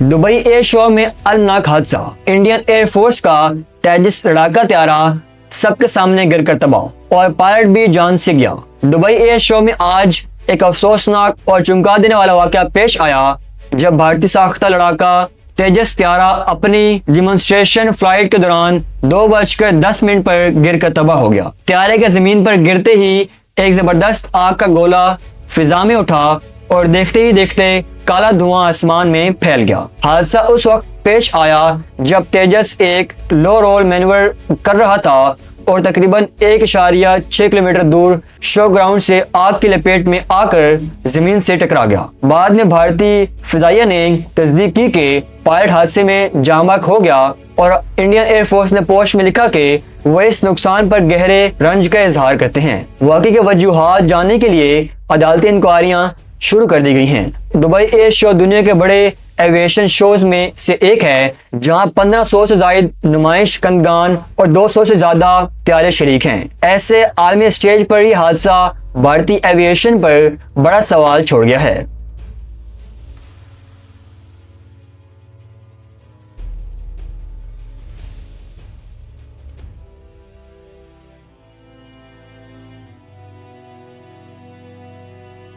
Dubai air show में अलनाक हादसा, Indian air force का तेजस लड़ाका त्यारा सबके सामने गिरकर तबाह और पायलट भी जान से गया। दुबई एयर शो में आज एक अफसोसनाक और चौंका देने वाला वाकया पेश आया जब भारतीय साख्ता लड़ाका तेजस त्यारा अपनी डिमॉन्स्ट्रेशन फ्लाइट के दौरान 2:10 पर गिरकर तबाह हो गया। त्यारे के जमीन पर गिरते ही एक जबरदस्त आग का गोला फिजा में उठा और देखते ही देखते काला धुआं आसमान में फैल गया। हादसा उस वक्त पेश आया जब तेजस एक लो रोल मैन्यूवर कर रहा था और तकरीबन 1.6 किलोमीटर दूर शो ग्राउंड से आग की लपेट में आकर जमीन से टकरा गया। बाद में भारतीय फिजाइया ने तस्दीक की कि पायलट हादसे में जाँ-बहक हो गया और इंडियन एयरफोर्स ने पोस्ट में लिखा कि वह इस नुकसान पर गहरे रंज का इजहार करते हैं। वाकई के वजूहात जानने के लिए अदालती इंक्वायरियां शुरू कर दी गई हैं। दुबई एयर शो दुनिया के बड़े एविएशन शोज में से एक है जहां 1500 से ज्यादा नुमाइश कंदगान और 200 से ज्यादा त्यारे शरीक हैं। ऐसे आलमी स्टेज पर ही हादसा भारतीय एविएशन पर बड़ा सवाल छोड़ गया है।